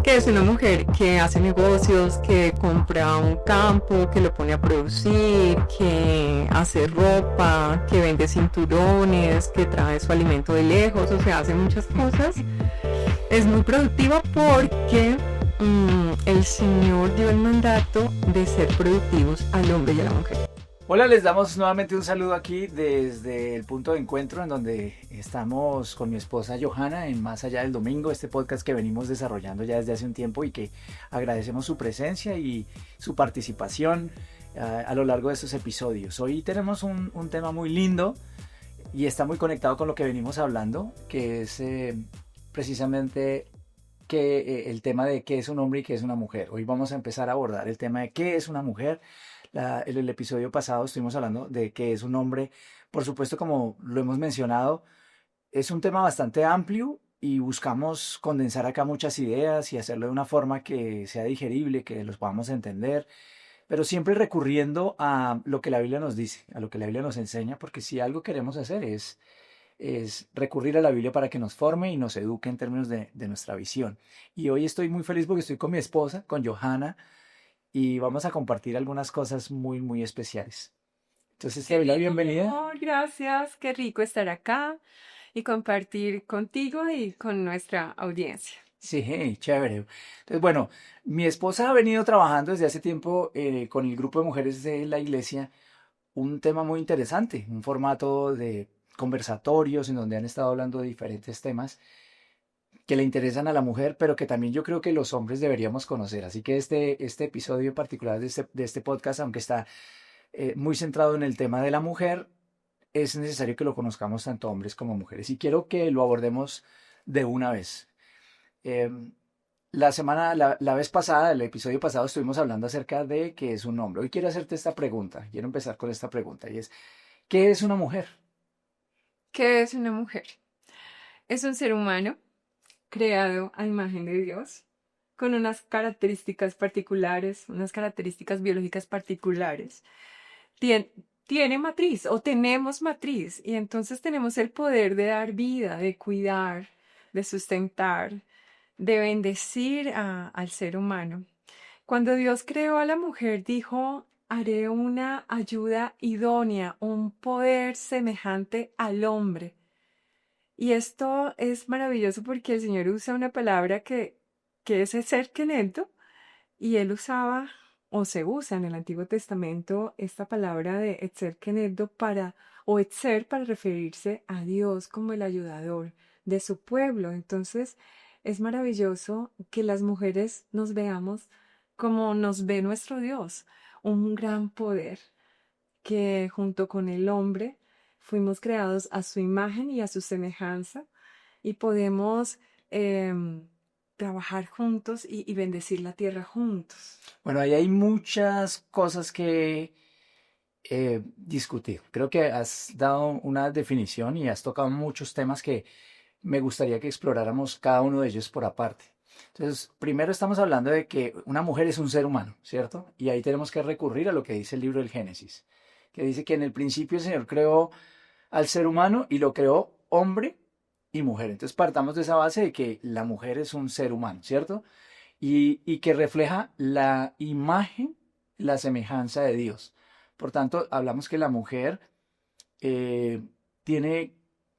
que es una mujer que hace negocios, que compra un campo, que lo pone a producir, que hace ropa, que vende cinturones, que trae su alimento de lejos, o sea, hace muchas cosas. Es muy productiva porque el Señor dio el mandato de ser productivos al hombre y a la mujer. Hola, les damos nuevamente un saludo aquí desde el punto de encuentro en donde estamos con mi esposa Johanna en Más Allá del Domingo, este podcast que venimos desarrollando ya desde hace un tiempo y que agradecemos su presencia y su participación a lo largo de estos episodios. Hoy tenemos un tema muy lindo y está muy conectado con lo que venimos hablando, que es precisamente el tema de qué es un hombre y qué es una mujer. Hoy vamos a empezar a abordar el tema de qué es una mujer. En el episodio pasado estuvimos hablando de qué es un hombre. Por supuesto, como lo hemos mencionado, es un tema bastante amplio y buscamos condensar acá muchas ideas y hacerlo de una forma que sea digerible, que los podamos entender, pero siempre recurriendo a lo que la Biblia nos dice, a lo que la Biblia nos enseña, porque si algo queremos hacer es recurrir a la Biblia para que nos forme y nos eduque en términos de nuestra visión. Y hoy estoy muy feliz porque estoy con mi esposa, con Johanna, y vamos a compartir algunas cosas muy, muy especiales. Entonces, te Qué doy la lindo, mi bienvenida. amor, gracias. Qué rico estar acá y compartir contigo y con nuestra audiencia. Sí, chévere. Entonces, bueno, mi esposa ha venido trabajando desde hace tiempo con el grupo de mujeres de la iglesia un tema muy interesante, un formato de conversatorios en donde han estado hablando de diferentes temas que le interesan a la mujer, pero que también yo creo que los hombres deberíamos conocer. Así que este episodio en particular de este podcast, aunque está muy centrado en el tema de la mujer, es necesario que lo conozcamos tanto hombres como mujeres. Y quiero que lo abordemos de una vez. Eh, la vez pasada, el episodio pasado, estuvimos hablando acerca de qué es un hombre. Hoy quiero hacerte esta pregunta. Quiero empezar con esta pregunta y es, ¿qué es una mujer? ¿Qué es una mujer? Es un ser humano creado a imagen de Dios, con unas características particulares, unas características biológicas particulares. Tien- Tiene matriz o tenemos matriz y entonces tenemos el poder de dar vida, de cuidar, de sustentar, de bendecir al ser humano. Cuando Dios creó a la mujer, dijo, haré una ayuda idónea, un poder semejante al hombre. Y esto es maravilloso porque el Señor usa una palabra que es ser kenento, y él usaba o se usa en el Antiguo Testamento esta palabra de etzer kenendo o etzer para referirse a Dios como el ayudador de su pueblo. Entonces es maravilloso que las mujeres nos veamos como nos ve nuestro Dios, un gran poder que junto con el hombre fuimos creados a su imagen y a su semejanza y podemos trabajar juntos y bendecir la tierra juntos. Bueno, ahí hay muchas cosas que discutir. Creo que has dado una definición y has tocado muchos temas que me gustaría que exploráramos cada uno de ellos por aparte. Entonces, primero estamos hablando de que una mujer es un ser humano, ¿cierto? Y ahí tenemos que recurrir a lo que dice el libro del Génesis, que dice que en el principio el Señor creó al ser humano y lo creó hombre y mujer. Entonces partamos de esa base de que la mujer es un ser humano, ¿cierto? Y que refleja la imagen, la semejanza de Dios. Por tanto, hablamos que la mujer eh, tiene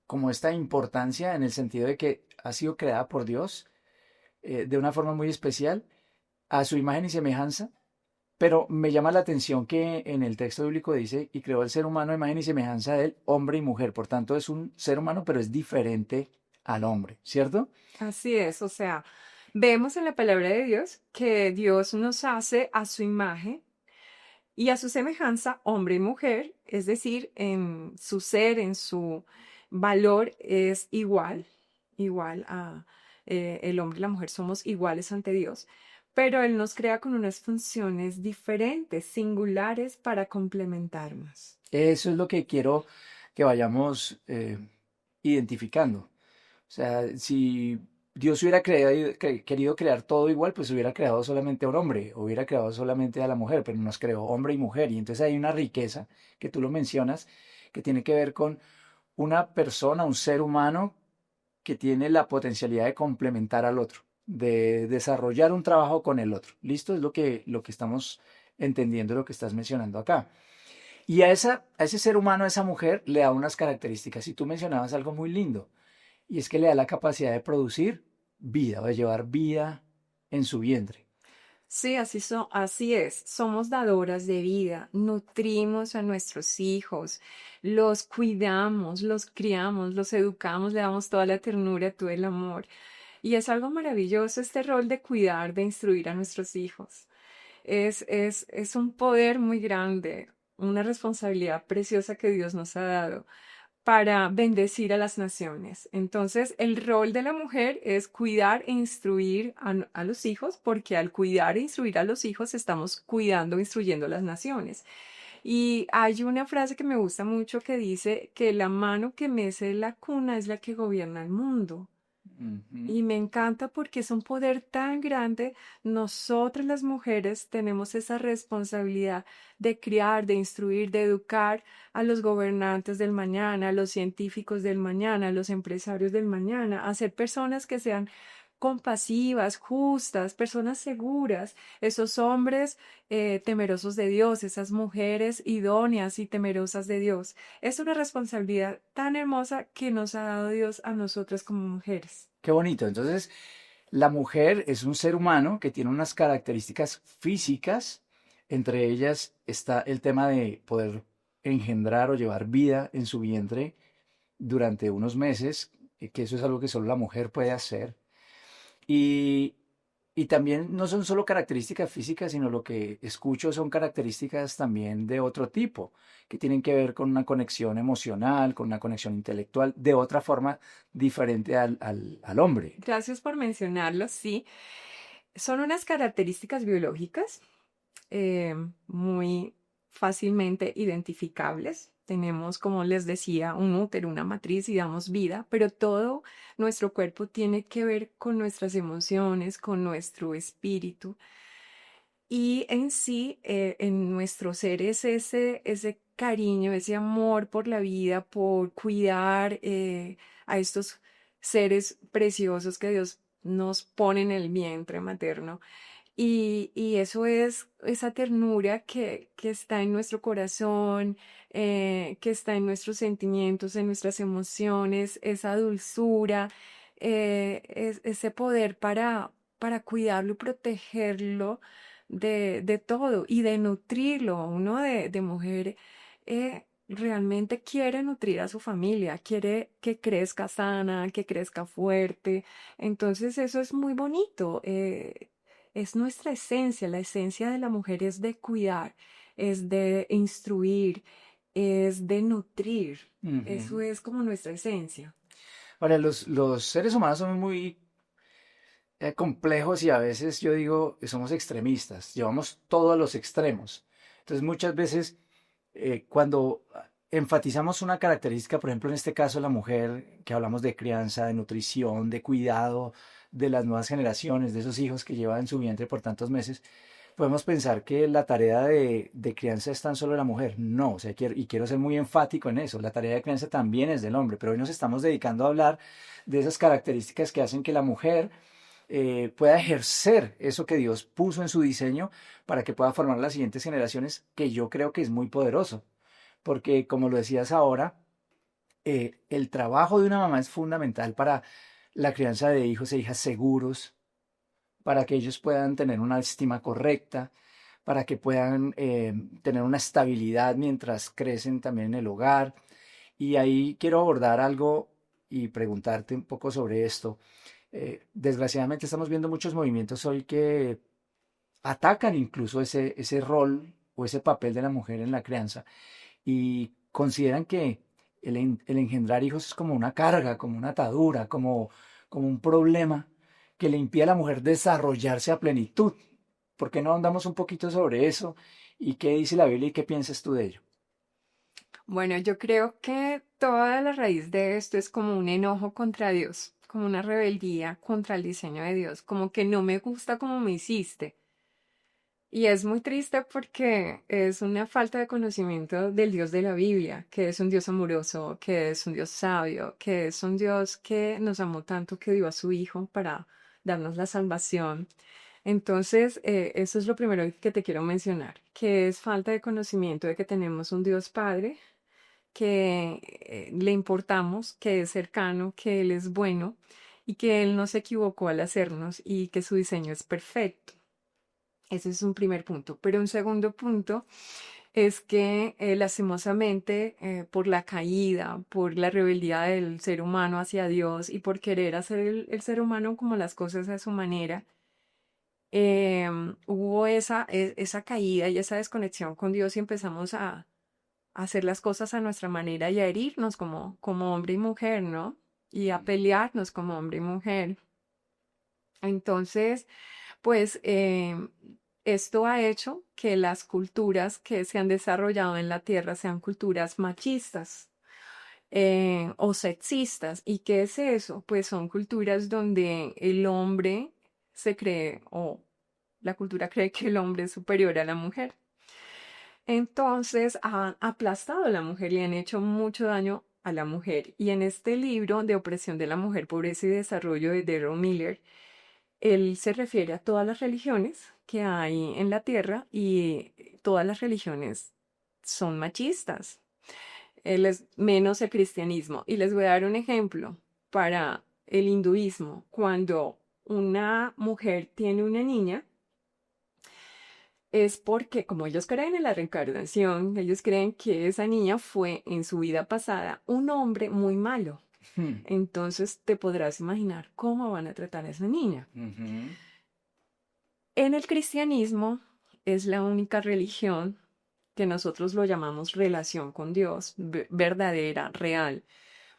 como esta importancia en el sentido de que ha sido creada por Dios de una forma muy especial, a su imagen y semejanza, pero me llama la atención que en el texto bíblico dice, y creó el ser humano a imagen y semejanza de él, hombre y mujer. Por tanto, es un ser humano, pero es diferente al hombre, ¿cierto? Así es, o sea, vemos en la palabra de Dios que Dios nos hace a su imagen y a su semejanza, hombre y mujer, es decir, en su ser, en su valor es igual a el hombre y la mujer somos iguales ante Dios, pero Él nos crea con unas funciones diferentes, singulares para complementarnos. Eso es lo que quiero que vayamos identificando. O sea, si Dios hubiera querido crear todo igual, pues hubiera creado solamente a un hombre, hubiera creado solamente a la mujer, pero nos creó hombre y mujer. Y entonces hay una riqueza que tú lo mencionas, que tiene que ver con una persona, un ser humano que tiene la potencialidad de complementar al otro. de desarrollar un trabajo con el otro. ¿Listo? Es lo que estamos entendiendo, lo que estás mencionando acá. Y a ese ser humano, a esa mujer, le da unas características. Y tú mencionabas algo muy lindo, y es que le da la capacidad de producir vida o de llevar vida en su vientre. Sí, así es. Somos dadoras de vida, nutrimos a nuestros hijos, los cuidamos, los criamos, los educamos, le damos toda la ternura, todo el amor. Y es algo maravilloso este rol de cuidar, de instruir a nuestros hijos. Es un poder muy grande, una responsabilidad preciosa que Dios nos ha dado para bendecir a las naciones. Entonces, el rol de la mujer es cuidar e instruir a los hijos, porque al cuidar e instruir a los hijos estamos cuidando e instruyendo a las naciones. Y hay una frase que me gusta mucho que dice que la mano que mece la cuna es la que gobierna el mundo. Ujú. Y me encanta porque es un poder tan grande. Nosotras las mujeres tenemos esa responsabilidad de criar, de instruir, de educar a los gobernantes del mañana, a los científicos del mañana, a los empresarios del mañana, a ser personas que sean compasivas, justas, personas seguras, esos hombres temerosos de Dios, esas mujeres idóneas y temerosas de Dios. Es una responsabilidad tan hermosa que nos ha dado Dios a nosotras como mujeres. Qué bonito. Entonces, la mujer es un ser humano que tiene unas características físicas. Entre ellas está el tema de poder engendrar o llevar vida en su vientre durante unos meses, que eso es algo que solo la mujer puede hacer. Y, y también no son solo características físicas, sino lo que escucho son características también de otro tipo, que tienen que ver con una conexión emocional, con una conexión intelectual, de otra forma diferente al hombre. Gracias por mencionarlo, sí. Son unas características biológicas muy fácilmente identificables. Tenemos, como les decía, un útero, una matriz y damos vida, pero todo nuestro cuerpo tiene que ver con nuestras emociones, con nuestro espíritu. Y en sí, en nuestro ser es ese cariño, ese amor por la vida, por cuidar a estos seres preciosos que Dios nos pone en el vientre materno. Y eso es esa ternura que está en nuestro corazón, que está en nuestros sentimientos, en nuestras emociones, esa dulzura, ese poder para cuidarlo y protegerlo de todo y de nutrirlo. Uno de mujer realmente quiere nutrir a su familia, quiere que crezca sana, que crezca fuerte. Entonces eso es muy bonito. Es nuestra esencia, la esencia de la mujer es de cuidar, es de instruir, es de nutrir. Eso Ujú. es como nuestra esencia. Ahora, los seres humanos somos muy complejos y a veces yo digo que somos extremistas, llevamos todo a los extremos. Entonces muchas veces cuando enfatizamos una característica, por ejemplo en este caso la mujer, que hablamos de crianza, de nutrición, de cuidado de las nuevas generaciones, de esos hijos que lleva en su vientre por tantos meses, podemos pensar que la tarea de crianza es tan solo de la mujer. No, o sea, y quiero ser muy enfático en eso, la tarea de crianza también es del hombre, pero hoy nos estamos dedicando a hablar de esas características que hacen que la mujer pueda ejercer eso que Dios puso en su diseño para que pueda formar las siguientes generaciones, que yo creo que es muy poderoso. Porque como lo decías ahora, el trabajo de una mamá es fundamental para la crianza de hijos e hijas seguros, para que ellos puedan tener una estima correcta, para que puedan tener una estabilidad mientras crecen también en el hogar. Y ahí quiero abordar algo y preguntarte un poco sobre esto. Desgraciadamente estamos viendo muchos movimientos hoy que atacan incluso ese rol o ese papel de la mujer en la crianza y consideran que el engendrar hijos es como una carga, como una atadura, como un problema que le impide a la mujer desarrollarse a plenitud. ¿Por qué no andamos un poquito sobre eso? ¿Y qué dice la Biblia y qué piensas tú de ello? Bueno, yo creo que toda la raíz de esto es como un enojo contra Dios, como una rebeldía contra el diseño de Dios, como que no me gusta como me hiciste. Y es muy triste porque es una falta de conocimiento del Dios de la Biblia, que es un Dios amoroso, que es un Dios sabio, que es un Dios que nos amó tanto que dio a su Hijo para darnos la salvación. Entonces, eso es lo primero que te quiero mencionar, que es falta de conocimiento de que tenemos un Dios Padre, que le importamos, que es cercano, que Él es bueno y que Él no se equivocó al hacernos y que su diseño es perfecto. Ese es un primer punto. Pero un segundo punto es que lastimosamente por la caída, por la rebeldía del ser humano hacia Dios y por querer hacer el ser humano como las cosas a su manera, hubo esa caída y esa desconexión con Dios y empezamos a hacer las cosas a nuestra manera y a herirnos como hombre y mujer, ¿no? Y a pelearnos como hombre y mujer. Entonces, pues esto ha hecho que las culturas que se han desarrollado en la Tierra sean culturas machistas o sexistas. ¿Y qué es eso? Pues son culturas donde el hombre se cree o la cultura cree que el hombre es superior a la mujer. Entonces han aplastado a la mujer y han hecho mucho daño a la mujer. Y en este libro de Opresión de la Mujer, Pobreza y Desarrollo de Daryl Miller, él se refiere a todas las religiones que hay en la tierra y todas las religiones son machistas. Él es menos el cristianismo. Y les voy a dar un ejemplo para el hinduismo. Cuando una mujer tiene una niña, es porque como ellos creen en la reencarnación, ellos creen que esa niña fue en su vida pasada un hombre muy malo. Hmm. Entonces te podrás imaginar cómo van a tratar a esa niña. Ujú. En el cristianismo es la única religión que nosotros lo llamamos relación con Dios, verdadera, real.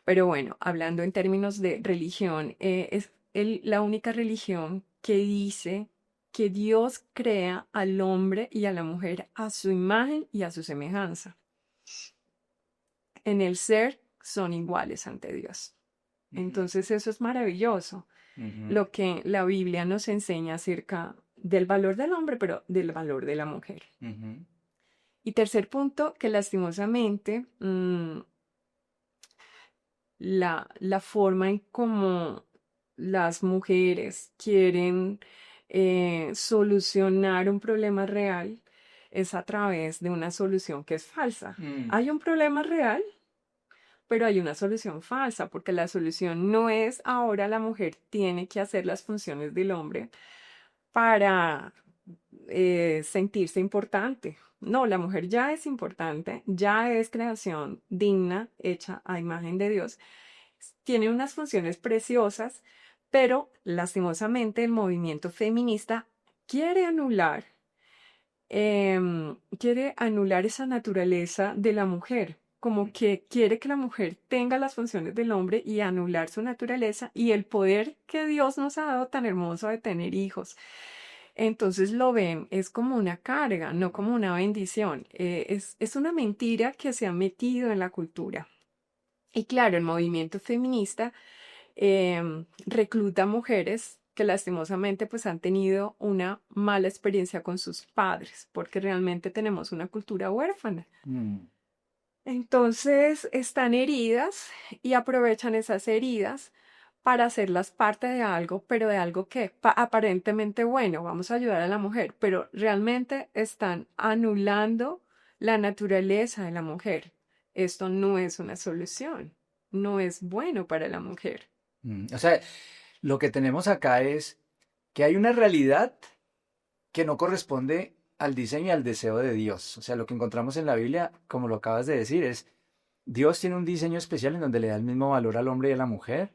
Pero bueno, hablando en términos de religión, es la única religión que dice que Dios crea al hombre y a la mujer a su imagen y a su semejanza. En el ser son iguales ante Dios. Entonces eso es maravilloso, Ujú. lo que la Biblia nos enseña acerca del valor del hombre, pero del valor de la mujer. Ujú. Y tercer punto, que lastimosamente la forma en cómo las mujeres quieren solucionar un problema real es a través de una solución que es falsa. Mm. Hay un problema real, pero hay una solución falsa, porque la solución no es ahora la mujer tiene que hacer las funciones del hombre para sentirse importante. No, la mujer ya es importante, ya es creación digna, hecha a imagen de Dios. Tiene unas funciones preciosas, pero lastimosamente el movimiento feminista quiere quiere anular esa naturaleza de la mujer, como que quiere que la mujer tenga las funciones del hombre y anular su naturaleza y el poder que Dios nos ha dado tan hermoso de tener hijos. Entonces lo ven, es como una carga, no como una bendición. Es una mentira que se ha metido en la cultura. Y claro, el movimiento feminista recluta mujeres que lastimosamente pues han tenido una mala experiencia con sus padres, porque realmente tenemos una cultura huérfana. Mm. Entonces están heridas y aprovechan esas heridas para hacerlas parte de algo, pero de algo que aparentemente bueno, vamos a ayudar a la mujer, pero realmente están anulando la naturaleza de la mujer. Esto no es una solución, no es bueno para la mujer. O sea, lo que tenemos acá es que hay una realidad que no corresponde al diseño y al deseo de Dios. O sea, lo que encontramos en la Biblia, como lo acabas de decir, es Dios tiene un diseño especial en donde le da el mismo valor al hombre y a la mujer.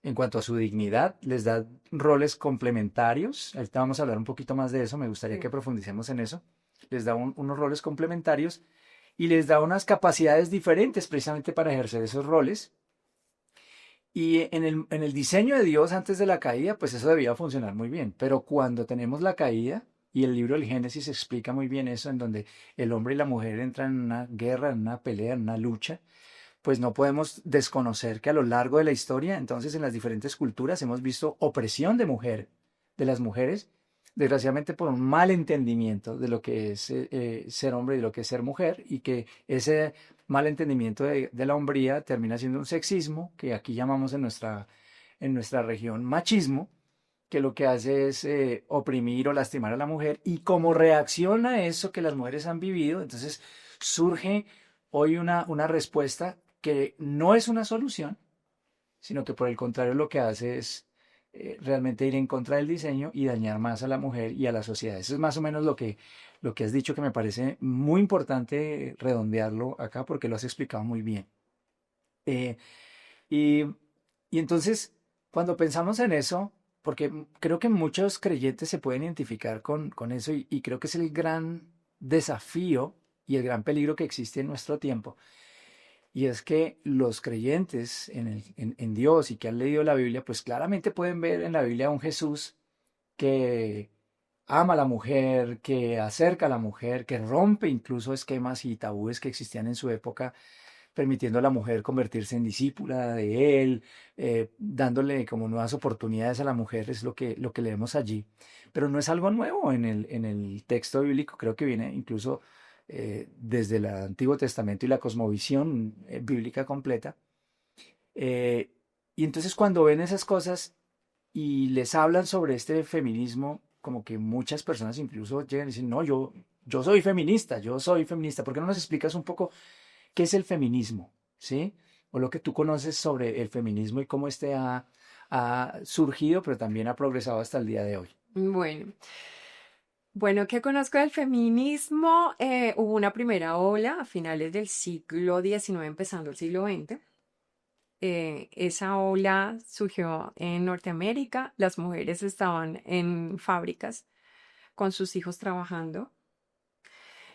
En cuanto a su dignidad, les da roles complementarios. Ahorita vamos a hablar un poquito más de eso, me gustaría Sí. que profundicemos en eso. Les da unos roles complementarios y les da unas capacidades diferentes precisamente para ejercer esos roles. Y en el diseño de Dios antes de la caída, pues eso debía funcionar muy bien. Pero cuando tenemos la caída, y el libro del Génesis explica muy bien eso, en donde el hombre y la mujer entran en una guerra, en una pelea, en una lucha, pues no podemos desconocer que a lo largo de la historia, entonces en las diferentes culturas hemos visto opresión de las mujeres, desgraciadamente por un mal entendimiento de lo que es ser hombre y de lo que es ser mujer, y que ese mal entendimiento de la hombría termina siendo un sexismo, que aquí llamamos en nuestra región machismo, que lo que hace es oprimir o lastimar a la mujer, y como reacción a eso que las mujeres han vivido, entonces surge hoy una respuesta que no es una solución, sino que por el contrario lo que hace es realmente ir en contra del diseño y dañar más a la mujer y a la sociedad. Eso es más o menos lo que has dicho, que me parece muy importante redondearlo acá porque lo has explicado muy bien. Eh, y, y entonces, cuando pensamos en eso, porque creo que muchos creyentes se pueden identificar con eso, y creo que es el gran desafío y el gran peligro que existe en nuestro tiempo, y es que los creyentes en Dios y que han leído la Biblia, pues claramente pueden ver en la Biblia a un Jesús que ama a la mujer, que acerca a la mujer, que rompe incluso esquemas y tabúes que existían en su época, permitiendo a la mujer convertirse en discípula de él, dándole como nuevas oportunidades a la mujer, es lo que leemos allí. Pero no es algo nuevo en el texto bíblico, creo que viene incluso desde el Antiguo Testamento y la cosmovisión bíblica completa. Eh, y entonces cuando ven esas cosas y les hablan sobre este feminismo, como que muchas personas incluso llegan y dicen, no, yo soy feminista, ¿por qué no nos explicas un poco qué es el feminismo? ¿Sí? O lo que tú conoces sobre el feminismo y cómo este ha surgido, pero también ha progresado hasta el día de hoy. Bueno, bueno, ¿qué conozco del feminismo? Hubo una primera ola a finales del siglo XIX, empezando el siglo XX. Esa ola surgió en Norteamérica. Las mujeres estaban en fábricas con sus hijos trabajando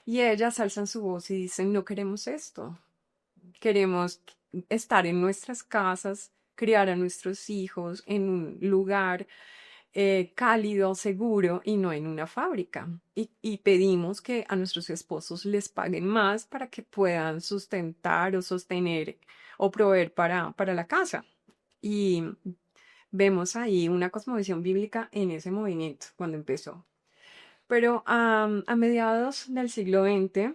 y ellas alzan su voz y dicen, no queremos esto. Queremos estar en nuestras casas, criar a nuestros hijos en un lugar cálido, seguro y no en una fábrica. Y pedimos que a nuestros esposos les paguen más para que puedan sustentar o sostener o proveer para la casa. Y vemos ahí una cosmovisión bíblica en ese movimiento cuando empezó. Pero a mediados del siglo XX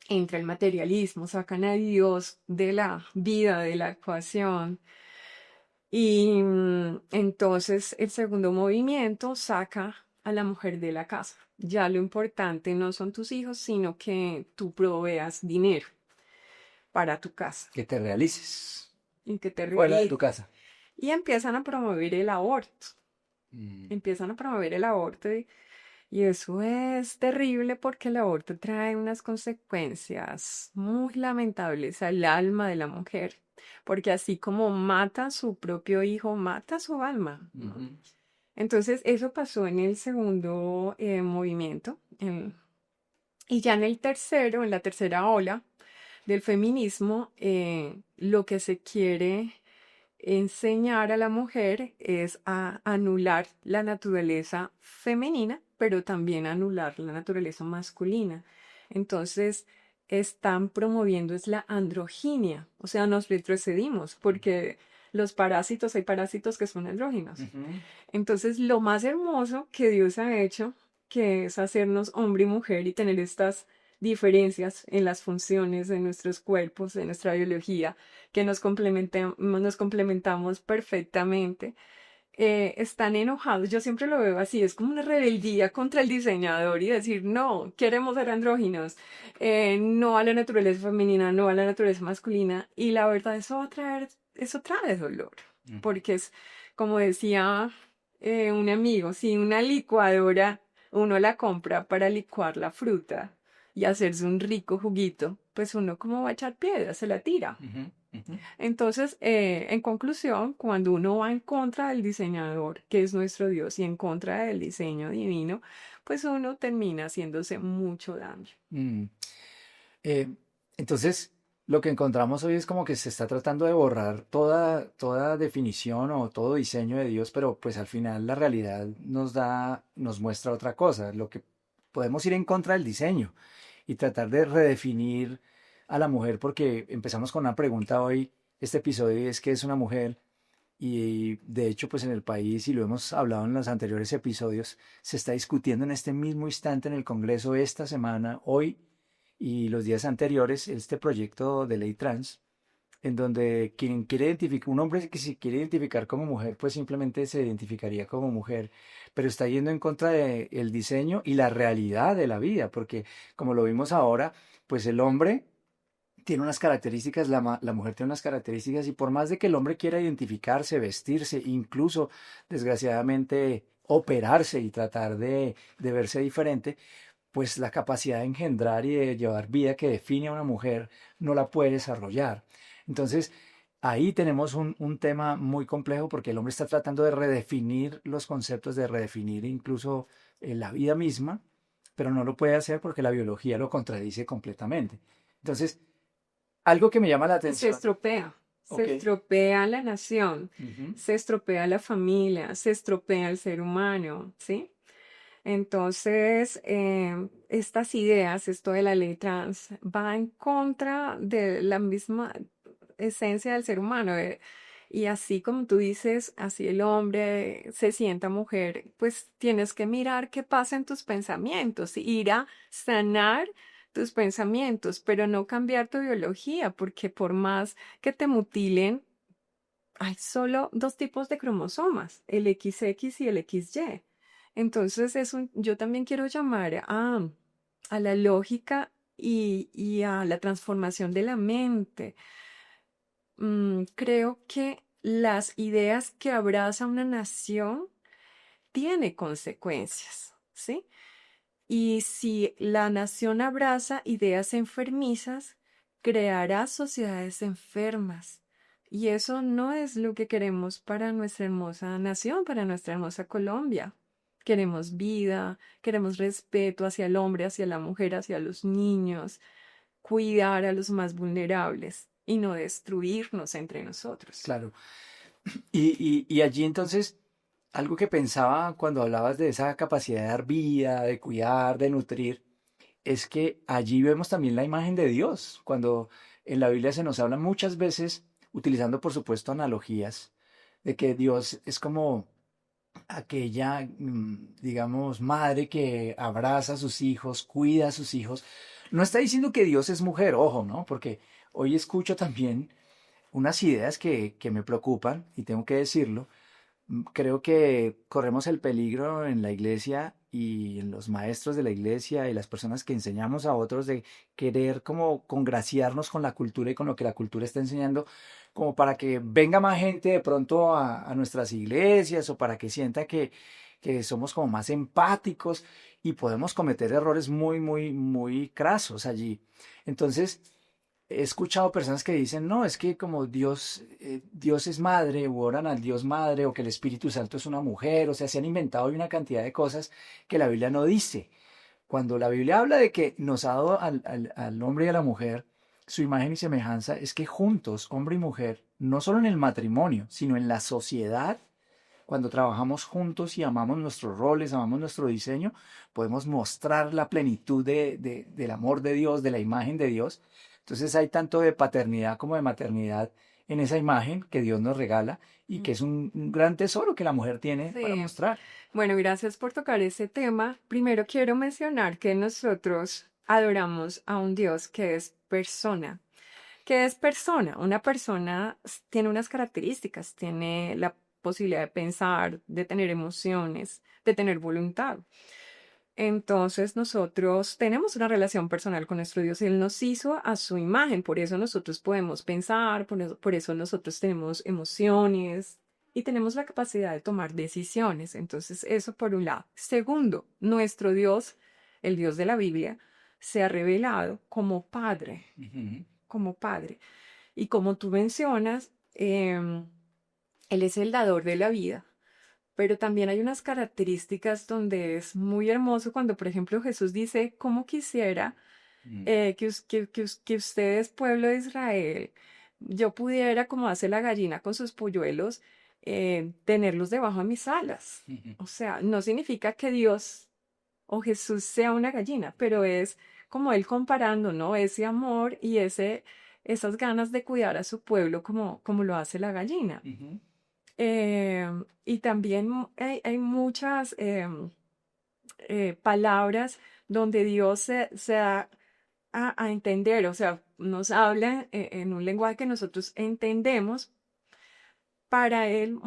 entra el materialismo, sacan a Dios de la vida, de la ecuación. Y entonces el segundo movimiento saca a la mujer de la casa. Ya lo importante no son tus hijos, sino que tú proveas dinero para tu casa Que te realices y que te fuera de tu realices. casa. Y empiezan a promover el aborto. Mm, Empiezan a promover el aborto y eso es terrible porque el aborto trae unas consecuencias muy lamentables al alma de la mujer, porque así como mata a su propio hijo, mata a su alma, ¿no? ujú. Entonces eso pasó en el segundo movimiento y ya en el tercero, en la tercera ola del feminismo, lo que se quiere enseñar a la mujer es a anular la naturaleza femenina, pero también anular la naturaleza masculina. Entonces, están promoviendo es la androginia, o sea, nos retrocedimos porque los parásitos, hay parásitos que son andróginos. Ujú. Entonces, lo más hermoso que Dios ha hecho, que es hacernos hombre y mujer y tener estas diferencias en las funciones de nuestros cuerpos, de nuestra biología, que nos complementamos perfectamente, están enojados. Yo siempre lo veo así, es como una rebeldía contra el diseñador y decir, no, queremos ser andróginos, no a la naturaleza femenina, no a la naturaleza masculina. Y la verdad, eso trae dolor, Ujú. porque es, como decía un amigo, si una licuadora uno la compra para licuar la fruta y hacerse un rico juguito, pues uno como va a echar piedra, se la tira. Ujú, ujú. Entonces, en conclusión, cuando uno va en contra del diseñador, que es nuestro Dios, y en contra del diseño divino, pues uno termina haciéndose mucho daño. Mm. Eh, entonces, lo que encontramos hoy es como que se está tratando de borrar toda definición o todo diseño de Dios, pero pues al final la realidad nos muestra otra cosa, lo que podemos ir en contra del diseño y tratar de redefinir a la mujer, porque empezamos con una pregunta hoy, este episodio, y es ¿qué es una mujer? Y de hecho, pues en el país, y lo hemos hablado en los anteriores episodios, se está discutiendo en este mismo instante en el Congreso esta semana, hoy y los días anteriores, este proyecto de ley trans, en donde quien quiere identificar, un hombre que se quiere identificar como mujer, pues simplemente se identificaría como mujer, pero está yendo en contra del diseño y la realidad de la vida, porque como lo vimos ahora, pues el hombre tiene unas características, la mujer tiene unas características y por más de que el hombre quiera identificarse, vestirse, incluso desgraciadamente operarse y tratar de verse diferente, pues la capacidad de engendrar y de llevar vida que define a una mujer no la puede desarrollar. Entonces, ahí tenemos un tema muy complejo porque el hombre está tratando de redefinir los conceptos, de redefinir incluso la vida misma, pero no lo puede hacer porque la biología lo contradice completamente. Entonces, algo que me llama la atención, se ok, estropea la nación, ujú, se estropea la familia, se estropea el ser humano, ¿sí? Entonces, estas ideas, esto de la ley trans, va en contra de la misma esencia del ser humano. Y así como tú dices, así el hombre se sienta mujer, pues tienes que mirar qué pasa en tus pensamientos, ir a sanar tus pensamientos, pero no cambiar tu biología, porque por más que te mutilen, hay solo dos tipos de cromosomas, el XX y el XY. Entonces, yo también quiero llamar a la lógica y a la transformación de la mente. Creo que las ideas que abraza una nación tiene consecuencias, ¿sí? Y si la nación abraza ideas enfermizas, creará sociedades enfermas. Y eso no es lo que queremos para nuestra hermosa nación, para nuestra hermosa Colombia. Queremos vida, queremos respeto hacia el hombre, hacia la mujer, hacia los niños, cuidar a los más vulnerables y no destruirnos entre nosotros. claro. Y allí entonces, algo que pensaba cuando hablabas de esa capacidad de dar vida, de cuidar, de nutrir, es que allí vemos también la imagen de Dios. Cuando en la Biblia se nos habla muchas veces, utilizando por supuesto analogías, de que Dios es como aquella, digamos, madre que abraza a sus hijos, cuida a sus hijos. No está diciendo que Dios es mujer, ojo, ¿no? Porque hoy escucho también unas ideas que me preocupan, y tengo que decirlo. Creo que corremos el peligro en la iglesia y en los maestros de la iglesia y las personas que enseñamos a otros de querer como congraciarnos con la cultura y con lo que la cultura está enseñando, como para que venga más gente de pronto a nuestras iglesias o para que sienta que somos como más empáticos y podemos cometer errores muy, muy, muy crasos allí. Entonces, he escuchado personas que dicen, no, es que como Dios, Dios es madre, o oran al Dios madre, o que el Espíritu Santo es una mujer, o sea, se han inventado hoy una cantidad de cosas que la Biblia no dice. Cuando la Biblia habla de que nos ha dado al hombre y a la mujer su imagen y semejanza, es que juntos, hombre y mujer, no solo en el matrimonio, sino en la sociedad, cuando trabajamos juntos y amamos nuestros roles, amamos nuestro diseño, podemos mostrar la plenitud del amor de Dios, de la imagen de Dios. Entonces hay tanto de paternidad como de maternidad en esa imagen que Dios nos regala y que es un gran tesoro que la mujer tiene para Sí. mostrar. Bueno, gracias por tocar ese tema. Primero quiero mencionar que nosotros adoramos a un Dios que es persona. ¿Qué es persona? Una persona tiene unas características, tiene la posibilidad de pensar, de tener emociones, de tener voluntad. Entonces nosotros tenemos una relación personal con nuestro Dios. Él nos hizo a su imagen, por eso nosotros podemos pensar, por eso nosotros tenemos emociones y tenemos la capacidad de tomar decisiones. Entonces eso por un lado. Segundo, nuestro Dios, el Dios de la Biblia, se ha revelado como Padre, Ujú, como Padre. Y como tú mencionas, Él es el dador de la vida. Pero también hay unas características donde es muy hermoso cuando, por ejemplo, Jesús dice, ¿cómo quisiera ujú, que ustedes, pueblo de Israel, yo pudiera, como hace la gallina con sus polluelos, tenerlos debajo de mis alas? ujú, O sea, no significa que Dios o Jesús sea una gallina, pero es como él comparando, ¿no? Ese amor y esas ganas de cuidar a su pueblo como lo hace la gallina. ujú. Y también hay muchas palabras donde Dios se ha a entender, o sea, nos habla en un lenguaje que nosotros entendemos para él,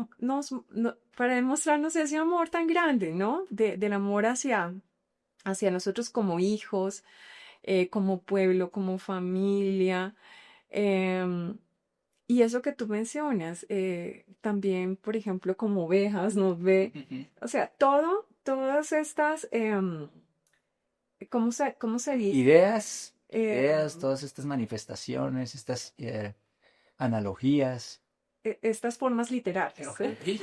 para él mostrarnos ese amor tan grande, ¿no? Del amor hacia nosotros como hijos, como pueblo, como familia. em, y eso que tú mencionas, también, por ejemplo, como ovejas, nos ve, Ujú. o sea, todas estas, cómo se dice? Ideas, Eh, ideas, todas estas manifestaciones, estas analogías. Estas formas literarias, Ok. ¿sí?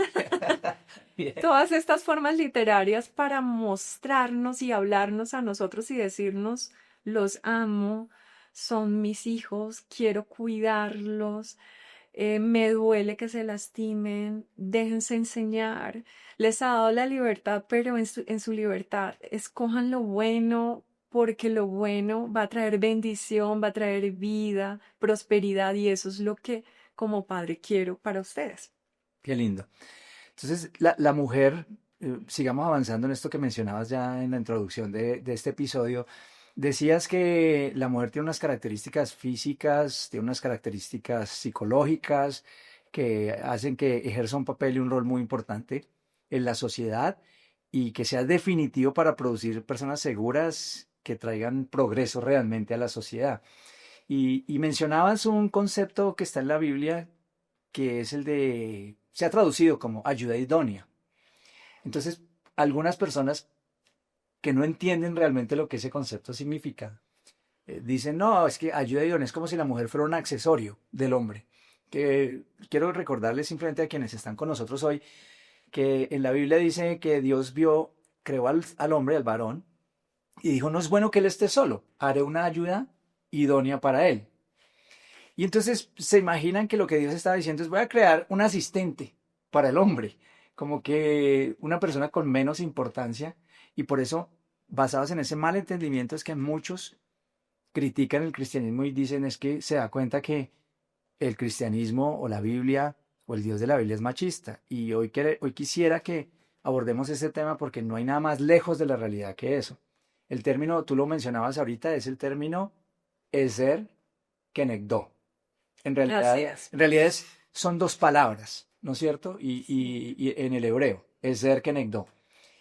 Bien. Todas estas formas literarias para mostrarnos y hablarnos a nosotros y decirnos, los amo, son mis hijos, quiero cuidarlos, me duele que se lastimen, déjense enseñar. Les ha dado la libertad, pero en su libertad escojan lo bueno, porque lo bueno va a traer bendición, va a traer vida, prosperidad, y eso es lo que como padre quiero para ustedes. Qué lindo. Entonces, la mujer, sigamos avanzando en esto que mencionabas ya en la introducción de este episodio. Decías que la mujer tiene unas características físicas, tiene unas características psicológicas que hacen que ejerza un papel y un rol muy importante en la sociedad y que sea definitivo para producir personas seguras que traigan progreso realmente a la sociedad. Y mencionabas un concepto que está en la Biblia que es el de, se ha traducido como ayuda idónea. Entonces, algunas personas que no entienden realmente lo que ese concepto significa, dicen, no, es que ayuda idónea es como si la mujer fuera un accesorio del hombre. Que quiero recordarles simplemente a quienes están con nosotros hoy que en la Biblia dice que Dios vio, creó al hombre, al varón, y dijo, no es bueno que él esté solo, haré una ayuda idónea para él. Y entonces se imaginan que lo que Dios estaba diciendo es voy a crear un asistente para el hombre, como que una persona con menos importancia. Y por eso, basados en ese mal entendimiento, es que muchos critican el cristianismo y dicen es que se da cuenta que el cristianismo o la Biblia o el Dios de la Biblia es machista. Y hoy quisiera que abordemos ese tema porque no hay nada más lejos de la realidad que eso. El término, tú lo mencionabas ahorita, es el término ezer kenegdo. Así es. En realidad son dos palabras, ¿no es cierto? Y en el hebreo, ezer kenegdo.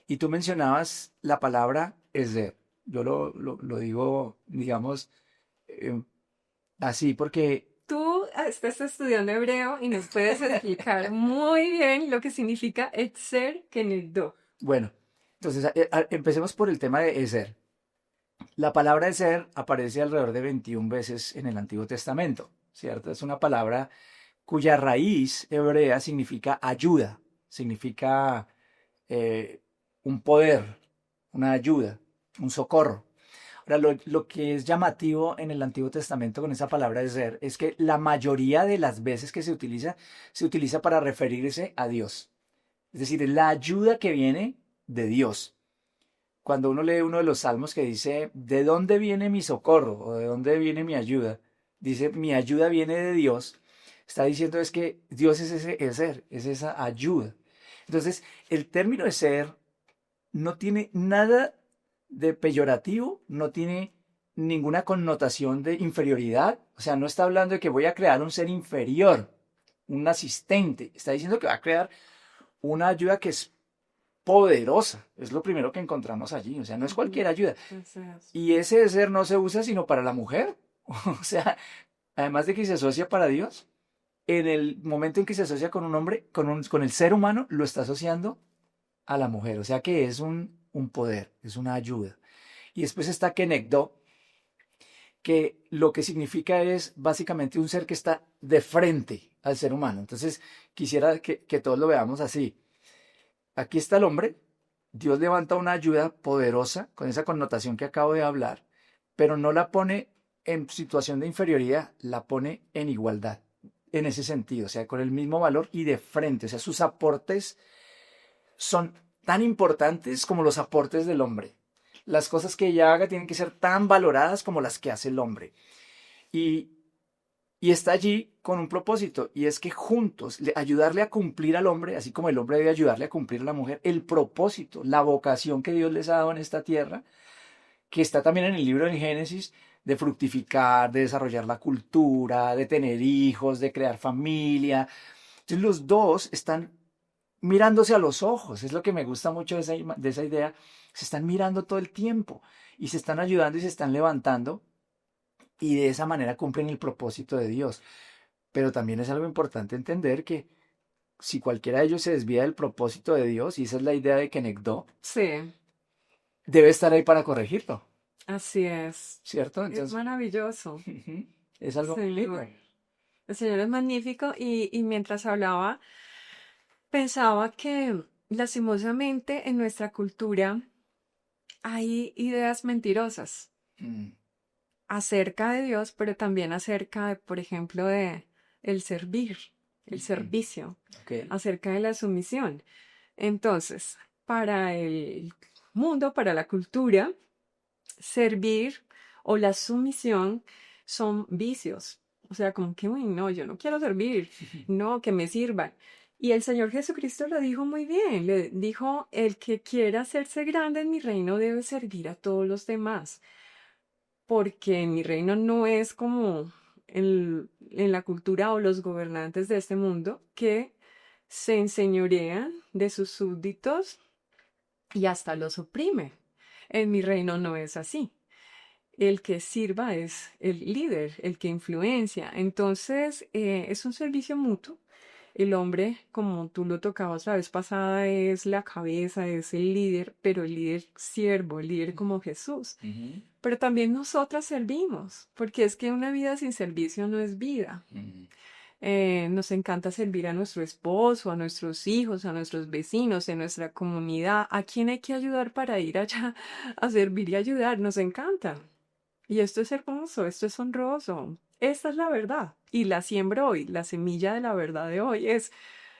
Y tú mencionabas la palabra ezer. Yo lo digo, digamos, eh, así porque, Tú estás estudiando hebreo y nos puedes explicar muy bien lo que significa Etzer Kenegdo. bueno, entonces empecemos por el tema de ezer. La palabra ezer aparece alrededor de 21 veces en el Antiguo Testamento, ¿cierto? Es una palabra cuya raíz hebrea significa ayuda, significa eh, un poder, una ayuda, un socorro. Ahora, lo que es llamativo en el Antiguo Testamento con esa palabra de ser es que la mayoría de las veces que se utiliza para referirse a Dios. Es decir, es la ayuda que viene de Dios. Cuando uno lee uno de los salmos que dice, ¿de dónde viene mi socorro? ¿O de dónde viene mi ayuda? Dice, mi ayuda viene de Dios. Está diciendo es que Dios es ese ser, es esa ayuda. Entonces, el término de ser no tiene nada de peyorativo, no tiene ninguna connotación de inferioridad. O sea, no está hablando de que voy a crear un ser inferior, un asistente. Está diciendo que va a crear una ayuda que es poderosa. Es lo primero que encontramos allí. O sea, no es Ujú. cualquier ayuda. Así es. Y ese ser no se usa sino para la mujer. O sea, además de que se asocia para Dios, en el momento en que se asocia con un hombre, con el ser humano, lo está asociando a la mujer. O sea que es un poder, es una ayuda. Y después está Kenegdo, que lo que significa es básicamente un ser que está de frente al ser humano. Entonces, quisiera que todos lo veamos así. Aquí está el hombre, Dios levanta una ayuda poderosa con esa connotación que acabo de hablar, pero no la pone en situación de inferioridad, la pone en igualdad, en ese sentido, o sea, con el mismo valor y de frente, o sea, sus aportes son tan importantes como los aportes del hombre. Las cosas que ella haga tienen que ser tan valoradas como las que hace el hombre. Y, y está allí con un propósito, y es que juntos, ayudarle a cumplir al hombre, así como el hombre debe ayudarle a cumplir a la mujer, el propósito, la vocación que Dios les ha dado en esta tierra, que está también en el libro del Génesis, de fructificar, de desarrollar la cultura, de tener hijos, de crear familia. Entonces los dos están mirándose a los ojos, es lo que me gusta mucho de esa idea, se están mirando todo el tiempo y se están ayudando y se están levantando y de esa manera cumplen el propósito de Dios. Pero también es algo importante entender que si cualquiera de ellos se desvía del propósito de Dios, y esa es la idea de Kenegdo, Sí, debe estar ahí para corregirlo, así es. ¿cierto? Es Entonces, maravilloso. ujú, es algo muy lindo. Señor. El Señor es magnífico y mientras hablaba, pensaba que lastimosamente en nuestra cultura hay ideas mentirosas Mm, acerca de Dios, pero también acerca de, por ejemplo, de el servir, el ujú, servicio, ok. acerca de la sumisión. Entonces, para el mundo, para la cultura, servir o la sumisión son vicios. O sea, como que, uy, no, yo no quiero servir, no, que me sirvan. Y el Señor Jesucristo lo dijo muy bien, le dijo, el que quiera hacerse grande en mi reino debe servir a todos los demás, porque en mi reino no es como en la cultura o los gobernantes de este mundo que se enseñorean de sus súbditos y hasta los oprime. En mi reino no es así. El que sirva es el líder, el que influencia. Entonces, es un servicio mutuo. El hombre, como tú lo tocabas la vez pasada, es la cabeza, es el líder, pero el líder siervo, el líder como Jesús. Ujú, Pero también nosotras servimos, porque es que una vida sin servicio no es vida. ujú, Nos encanta servir a nuestro esposo, a nuestros hijos, a nuestros vecinos, en nuestra comunidad. ¿A quién hay que ayudar para ir allá a servir y ayudar? Nos encanta. Y esto es hermoso, esto es honroso. Esta es la verdad. Y la siembro hoy, la semilla de la verdad de hoy es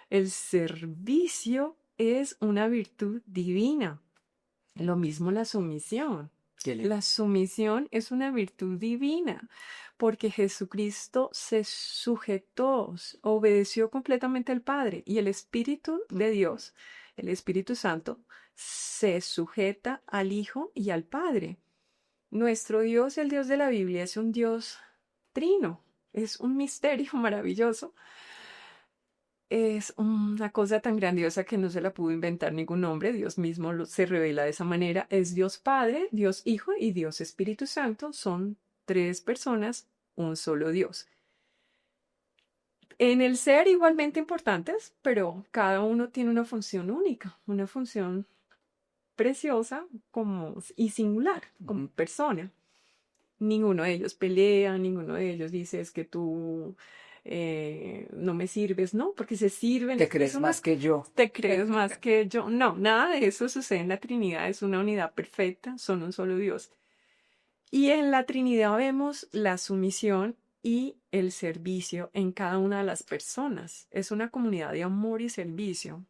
el servicio es una virtud divina. Lo mismo la sumisión. qué lindo. La sumisión es una virtud divina porque Jesucristo se sujetó, obedeció completamente al Padre y el Espíritu de Dios, el Espíritu Santo, se sujeta al Hijo y al Padre. Nuestro Dios, el Dios de la Biblia, es un Dios trino, es un misterio maravilloso. Es una cosa tan grandiosa que no se la pudo inventar ningún hombre. Dios mismo se revela de esa manera. Es Dios Padre, Dios Hijo y Dios Espíritu Santo. Son tres personas, un solo Dios. En el ser igualmente importantes, pero cada uno tiene una función única, una función preciosa como, y singular como Ujú. persona. Ninguno de ellos pelea, ninguno de ellos dice es que tú no me sirves, no, porque se sirven, ¿Te es crees una, más que yo? te crees más que yo. No, nada de eso sucede en la Trinidad, es una unidad perfecta, son un solo Dios. Y en la Trinidad vemos la sumisión y el servicio en cada una de las personas. Es una comunidad de amor y servicio,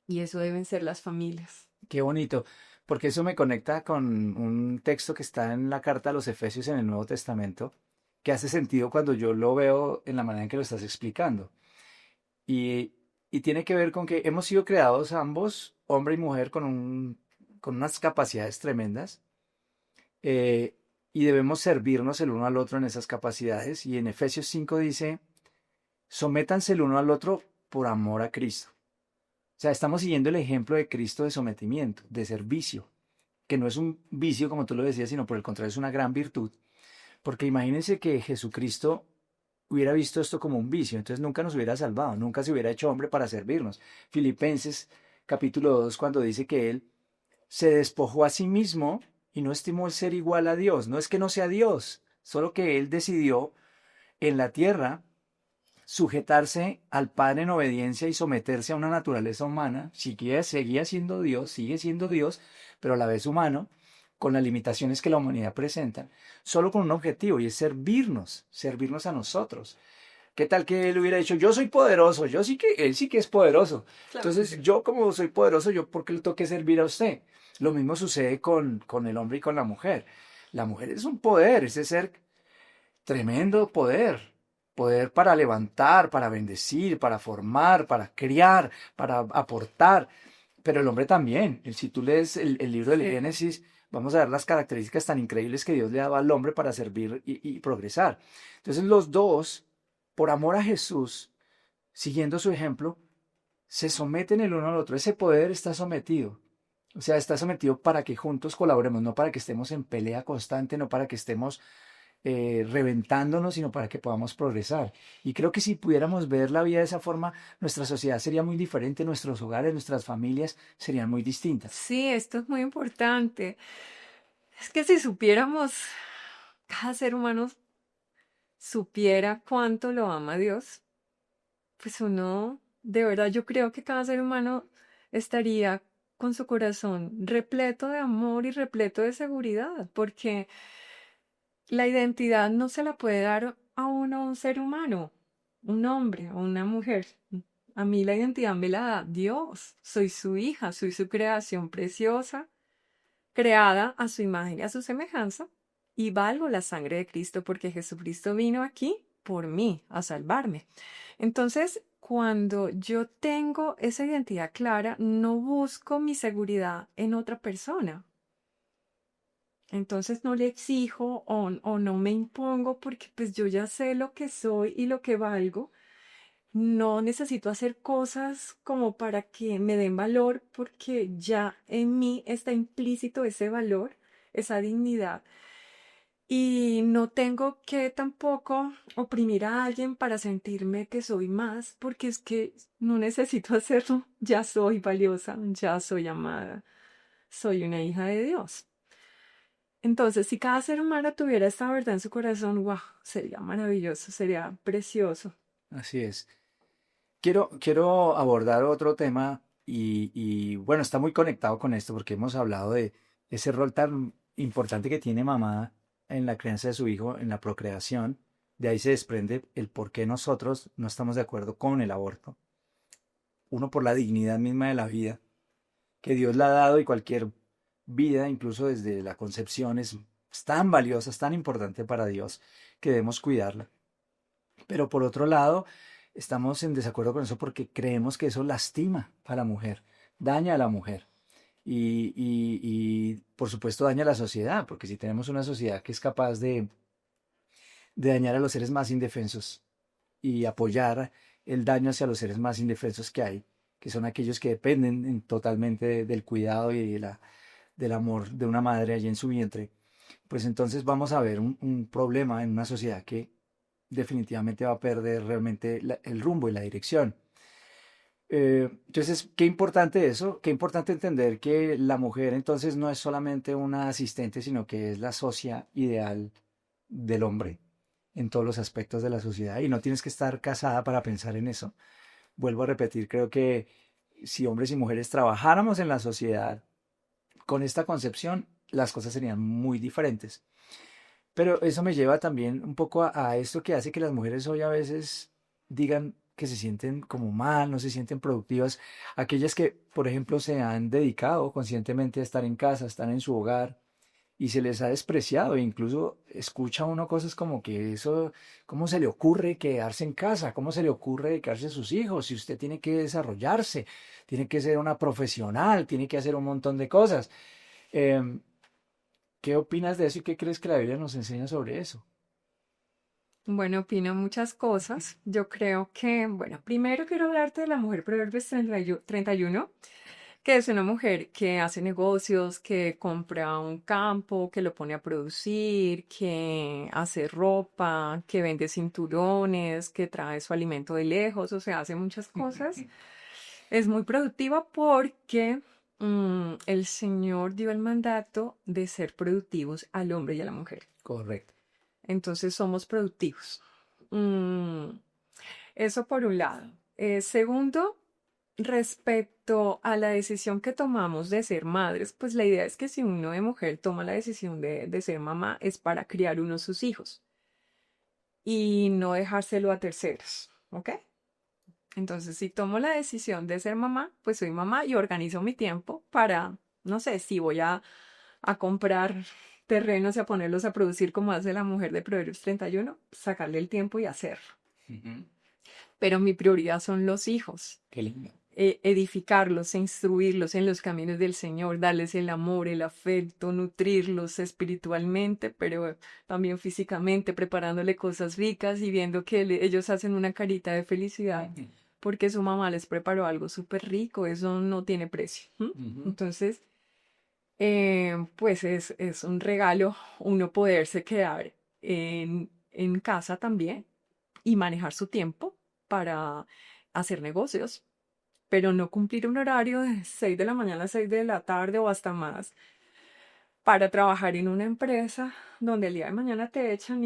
y eso deben ser las familias. Qué bonito, porque eso me conecta con un texto que está en la carta a los Efesios en el Nuevo Testamento, que hace sentido cuando yo lo veo en la manera en que lo estás explicando. Y, y tiene que ver con que hemos sido creados ambos, hombre y mujer, con unas capacidades tremendas, eh, y debemos servirnos el uno al otro en esas capacidades. Y en Efesios 5 dice, sométanse el uno al otro por amor a Cristo. O sea, estamos siguiendo el ejemplo de Cristo de sometimiento, de servicio, que no es un vicio, como tú lo decías, sino por el contrario, es una gran virtud. Porque imagínense que Jesucristo hubiera visto esto como un vicio, entonces nunca nos hubiera salvado, nunca se hubiera hecho hombre para servirnos. Filipenses capítulo 2 cuando dice que Él se despojó a sí mismo y no estimó el ser igual a Dios. No es que no sea Dios, solo que Él decidió en la tierra sujetarse al Padre en obediencia y someterse a una naturaleza humana, seguía siendo Dios, sigue siendo Dios, pero a la vez humano, con las limitaciones que la humanidad presenta, solo con un objetivo y es servirnos a nosotros. ¿Qué tal que él hubiera dicho, yo soy poderoso, él sí que es poderoso? Claro que sí. Entonces, yo como soy poderoso, ¿yo por qué le tengo que servir a usted? Lo mismo sucede con el hombre y con la mujer. La mujer es un poder, ese ser tremendo poder. Poder para levantar, para bendecir, para formar, para criar, para aportar. Pero el hombre también. Si tú lees el libro del Sí, Génesis, vamos a ver las características tan increíbles que Dios le daba al hombre para servir y progresar. Entonces los dos, por amor a Jesús, siguiendo su ejemplo, se someten el uno al otro. Ese poder está sometido. O sea, está sometido para que juntos colaboremos, no para que estemos en pelea constante, no para que estemos reventándonos, sino para que podamos progresar. Y creo que si pudiéramos ver la vida de esa forma, nuestra sociedad sería muy diferente, nuestros hogares, nuestras familias serían muy distintas. Sí, esto es muy importante. Es que si supiéramos, cada ser humano supiera cuánto lo ama Dios, pues uno, de verdad, yo creo que cada ser humano estaría con su corazón repleto de amor y repleto de seguridad, porque la identidad no se la puede dar a uno un ser humano, un hombre o una mujer. A mí la identidad me la da Dios. Soy su hija, soy su creación preciosa, creada a su imagen y a su semejanza, y valgo la sangre de Cristo porque Jesucristo vino aquí por mí, a salvarme. Entonces, cuando yo tengo esa identidad clara, no busco mi seguridad en otra persona. Entonces no le exijo o no me impongo porque pues yo ya sé lo que soy y lo que valgo. No necesito hacer cosas como para que me den valor porque ya en mí está implícito ese valor, esa dignidad. Y no tengo que tampoco oprimir a alguien para sentirme que soy más, porque es que no necesito hacerlo. Ya soy valiosa, ya soy amada, soy una hija de Dios. Entonces, si cada ser humano tuviera esta verdad en su corazón, wow, sería maravilloso, sería precioso. Así es. Quiero abordar otro tema bueno, está muy conectado con esto porque hemos hablado de ese rol tan importante que tiene mamá en la crianza de su hijo, en la procreación. De ahí se desprende el por qué nosotros no estamos de acuerdo con el aborto. Uno, por la dignidad misma de la vida que Dios le ha dado, y cualquier vida, incluso desde la concepción, es tan valiosa, es tan importante para Dios que debemos cuidarla. Pero por otro lado, estamos en desacuerdo con eso porque creemos que eso lastima a la mujer, daña a la mujer. Por supuesto daña a la sociedad, porque si tenemos una sociedad que es capaz de dañar a los seres más indefensos y apoyar el daño hacia los seres más indefensos que hay, que son aquellos que dependen totalmente del cuidado y del amor de una madre allí en su vientre, pues entonces vamos a ver un problema en una sociedad que definitivamente va a perder realmente el rumbo y la dirección. Entonces, qué importante eso, qué importante entender que la mujer entonces no es solamente una asistente, sino que es la socia ideal del hombre en todos los aspectos de la sociedad y no tienes que estar casada para pensar en eso. Vuelvo a repetir, creo que si hombres y mujeres trabajáramos en la sociedad con esta concepción, las cosas serían muy diferentes. Pero eso me lleva también un poco a esto que hace que las mujeres hoy a veces digan que se sienten como mal, no se sienten productivas. Aquellas que, por ejemplo, se han dedicado conscientemente a estar en casa, están en su hogar y se les ha despreciado. E incluso escucha uno cosas como que eso, ¿cómo se le ocurre quedarse en casa? ¿Cómo se le ocurre dedicarse a sus hijos? Si usted tiene que desarrollarse, tiene que ser una profesional, tiene que hacer un montón de cosas. Em, ¿Qué opinas de eso y qué crees que la Biblia nos enseña sobre eso? Bueno, opino muchas cosas. Yo creo que, bueno, primero quiero hablarte de la mujer Proverbios 31, que es una mujer que hace negocios, que compra un campo, que lo pone a producir, que hace ropa, que vende cinturones, que trae su alimento de lejos, o sea, hace muchas cosas. Es muy productiva porque el Señor dio el mandato de ser productivos al hombre y a la mujer. Correcto. Entonces somos productivos. Mm, Eso por un lado. Segundo, respecto a la decisión que tomamos de ser madres, pues la idea es que si uno de mujer toma la decisión de ser mamá es para criar uno sus hijos y no dejárselo a terceros, ¿ok? Entonces, si tomo la decisión de ser mamá, pues soy mamá y organizo mi tiempo para, no sé, si voy a comprar terrenos y a ponerlos a producir como hace la mujer de Proverbios 31, sacarle el tiempo y hacerlo. Ujú. Pero mi prioridad son los hijos. Qué lindo. edificarlos, instruirlos en los caminos del Señor, darles el amor, el afecto, nutrirlos espiritualmente, pero también físicamente, preparándole cosas ricas y viendo que ellos hacen una carita de felicidad porque su mamá les preparó algo súper rico, eso no tiene precio. Ujú. Entonces, pues es un regalo uno poderse quedar en casa también y manejar su tiempo para hacer negocios, pero no cumplir un horario de 6 de la mañana a 6 de la tarde o hasta más para trabajar en una empresa donde el día de mañana te echan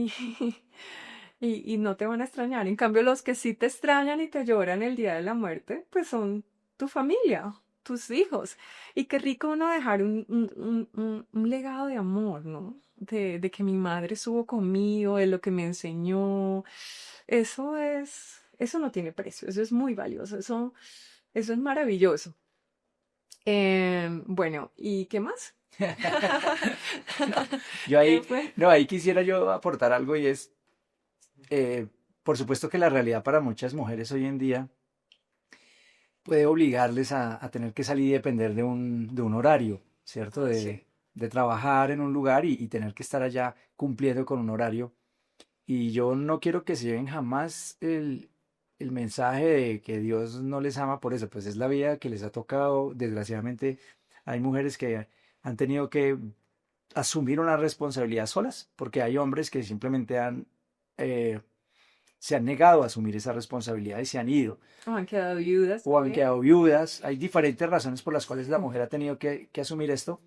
y no te van a extrañar. En cambio, los que sí te extrañan y te lloran el día de la muerte, pues son tu familia, tus hijos. Y qué rico uno dejar un legado de amor, ¿no? De que mi madre estuvo conmigo, de lo que me enseñó. Eso no tiene precio, eso es muy valioso, eso es maravilloso. Bueno, ¿y qué más? No, yo ¿Qué ahí, fue? no, ahí quisiera yo aportar algo y es, eh, por supuesto que la realidad para muchas mujeres hoy en día puede obligarles a tener que salir y depender de un horario, ¿cierto? Ah, sí. De trabajar en un lugar y tener que estar allá cumpliendo con un horario. Y yo no quiero que se lleven jamás el mensaje de que Dios no les ama por eso, pues es la vida que les ha tocado. Desgraciadamente, hay mujeres que han tenido que asumir una responsabilidad solas, porque hay hombres que simplemente eh, se han negado a asumir esa responsabilidad y se han ido Ah, han quedado viudas o han también. quedado viudas. Hay diferentes razones por las cuales la mujer ha tenido que asumir esto,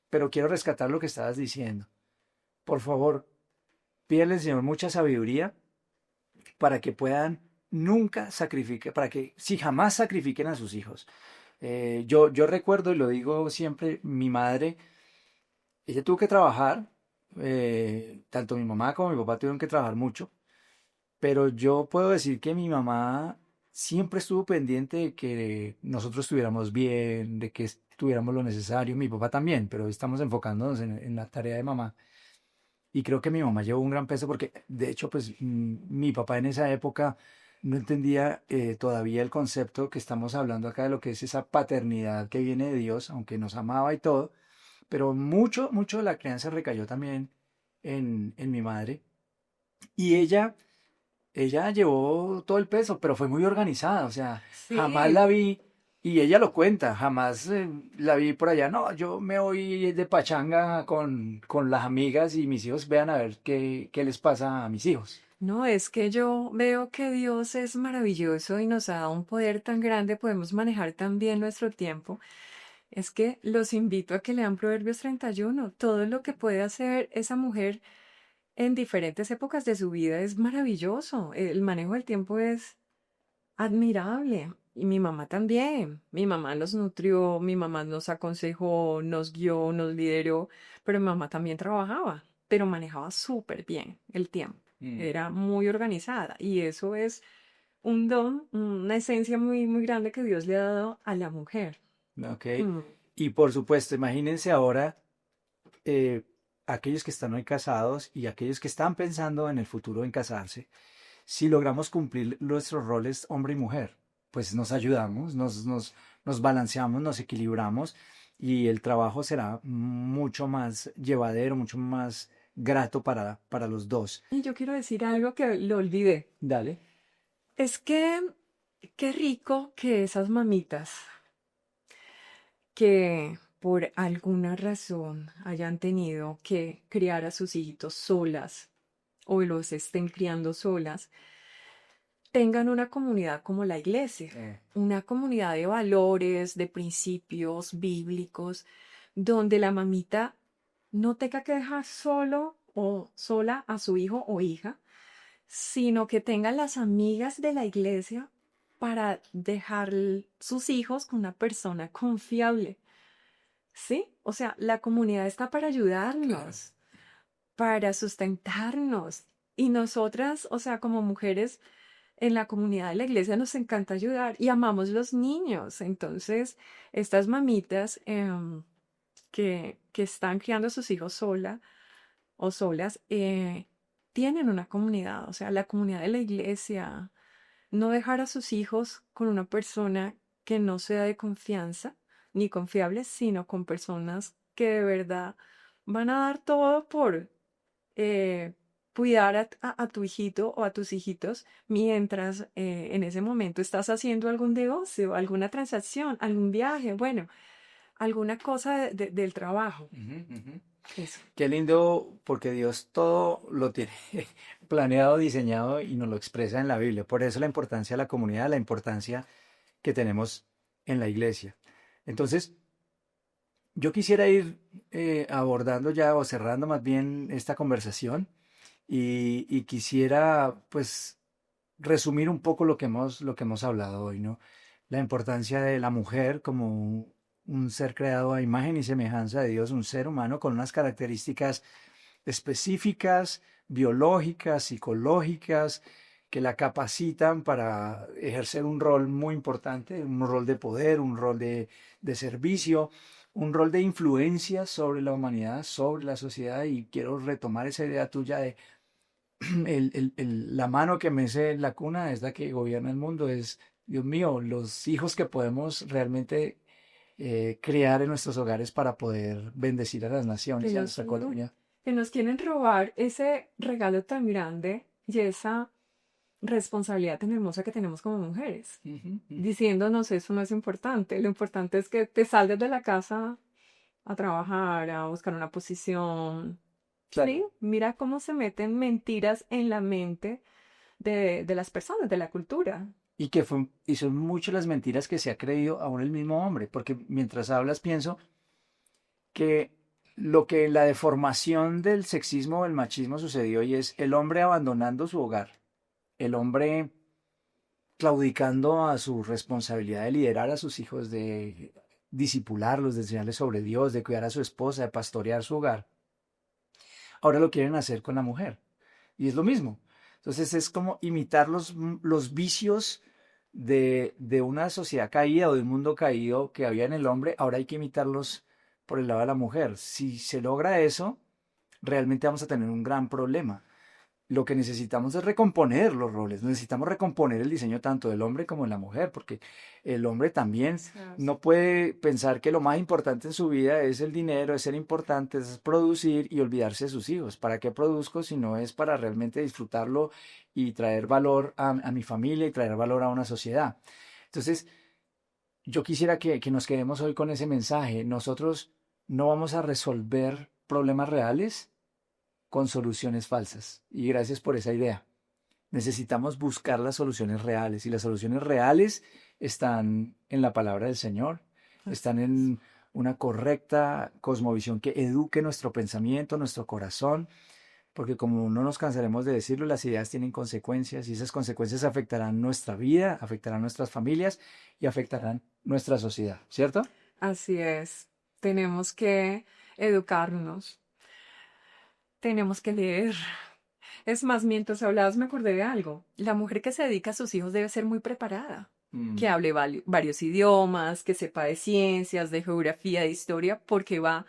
pero quiero rescatar lo que estabas diciendo. Por favor, pídele al Señor mucha sabiduría para que puedan nunca sacrificar, para que si jamás sacrifiquen a sus hijos. Yo recuerdo y lo digo siempre, mi madre, ella tuvo que trabajar, tanto mi mamá como mi papá tuvieron que trabajar mucho, pero yo puedo decir que mi mamá siempre estuvo pendiente de que nosotros estuviéramos bien, de que tuviéramos lo necesario, mi papá también, pero estamos enfocándonos en la tarea de mamá. Y creo que mi mamá llevó un gran peso porque, de hecho, pues mi papá en esa época no entendía todavía el concepto que estamos hablando acá de lo que es esa paternidad que viene de Dios, aunque nos amaba y todo, pero mucho, mucho de la crianza recayó también en mi madre. Y ella llevó todo el peso, pero fue muy organizada, o sea, jamás Sí, la vi, y ella lo cuenta, jamás la vi por allá, no, yo me voy de pachanga con las amigas y mis hijos vean a ver qué les pasa a mis hijos. no, es que yo veo que Dios es maravilloso y nos ha dado un poder tan grande, podemos manejar tan bien nuestro tiempo. Es que los invito a que lean Proverbios 31. Todo lo que puede hacer esa mujer en diferentes épocas de su vida es maravilloso. El manejo del tiempo es admirable. Y mi mamá también. Mi mamá nos nutrió, mi mamá nos aconsejó, nos guió, nos lideró, pero mi mamá también trabajaba, pero manejaba súper bien el tiempo. Mm, Era muy organizada y eso es un don, una esencia muy, muy grande que Dios le ha dado a la mujer. ok. Mm. Y por supuesto, imagínense ahora eh, aquellos que están hoy casados y aquellos que están pensando en el futuro en casarse. Si logramos cumplir nuestros roles hombre y mujer, pues nos ayudamos, nos balanceamos, nos equilibramos y el trabajo será mucho más llevadero, mucho más grato para los dos. Y yo quiero decir algo que lo olvidé. Dale. Es que qué rico que esas mamitas que por alguna razón hayan tenido que criar a sus hijitos solas o los estén criando solas, tengan una comunidad como la iglesia, Eh, una comunidad de valores, de principios bíblicos, donde la mamita no tenga que dejar solo o sola a su hijo o hija, sino que tengan las amigas de la iglesia para dejar sus hijos con una persona confiable. ¿Sí? O sea, la comunidad está para claro. ayudarnos, para sustentarnos. Y nosotras, o sea, como mujeres en la comunidad de la iglesia nos encanta ayudar y amamos los niños. Entonces, estas mamitas que están criando a sus hijos sola o solas, tienen una comunidad, o sea, la comunidad de la iglesia, no dejar a sus hijos con una persona que no sea de confianza ni confiable, sino con personas que de verdad van a dar todo por eh, cuidar a tu hijito o a tus hijitos mientras en ese momento estás haciendo algún negocio, alguna transacción, algún viaje, bueno, alguna cosa del trabajo. Ujú, ujú. Eso. Qué lindo, porque Dios todo lo tiene planeado, diseñado y nos lo expresa en la Biblia. Por eso la importancia de la comunidad, la importancia que tenemos en la iglesia. Entonces, yo quisiera ir abordando ya o cerrando más bien esta conversación y quisiera pues resumir un poco lo que hemos hablado hoy, ¿no? La importancia de la mujer como un ser creado a imagen y semejanza de Dios, un ser humano con unas características específicas, biológicas, psicológicas, que la capacitan para ejercer un rol muy importante, un rol de poder, un rol de servicio, un rol de influencia sobre la humanidad, sobre la sociedad. Y quiero retomar esa idea tuya de la mano que mece en la cuna es la que gobierna el mundo. Es, Dios mío, los hijos que podemos realmente crear en nuestros hogares para poder bendecir a las Que naciones y a nos, nuestra colonia. que nos quieren robar ese regalo tan grande y esa responsabilidad tan hermosa que tenemos como mujeres, Ujú, ujú. diciéndonos eso no es importante, lo importante es que te salgas de la casa a trabajar, a buscar una posición. Claro. Sí, mira cómo se meten mentiras en la mente de las personas, de la cultura. Y son muchas las mentiras que se ha creído aún el mismo hombre, porque mientras hablas pienso que lo que la deformación del sexismo o el machismo sucedió y es el hombre abandonando su hogar, el hombre claudicando a su responsabilidad de liderar a sus hijos, de disipularlos, de enseñarles sobre Dios, de cuidar a su esposa, de pastorear su hogar. Ahora lo quieren hacer con la mujer. Y es lo mismo. Entonces es como imitar los vicios de una sociedad caída o de un mundo caído que había en el hombre. Ahora hay que imitarlos por el lado de la mujer. Si se logra eso, realmente vamos a tener un gran problema. Lo que necesitamos es recomponer los roles, necesitamos recomponer el diseño tanto del hombre como de la mujer, porque el hombre también Gracias. no puede pensar que lo más importante en su vida es el dinero, es ser importante, es producir y olvidarse de sus hijos. ¿Para qué produzco si no es para realmente disfrutarlo y traer valor a mi familia y traer valor a una sociedad? Entonces, yo quisiera que nos quedemos hoy con ese mensaje. Nosotros no vamos a resolver problemas reales con soluciones falsas. Y gracias por esa idea. Necesitamos buscar las soluciones reales y las soluciones reales están en la palabra del Señor, Así están es. en una correcta cosmovisión que eduque nuestro pensamiento, nuestro corazón, porque como no nos cansaremos de decirlo, las ideas tienen consecuencias y esas consecuencias afectarán nuestra vida, afectarán nuestras familias y afectarán nuestra sociedad, ¿cierto? Así es. Tenemos que educarnos, tenemos que leer. Es más, mientras hablabas me acordé de algo. La mujer que se dedica a sus hijos debe ser muy preparada, que Mm, hable varios idiomas, que sepa de ciencias, de geografía, de historia, porque va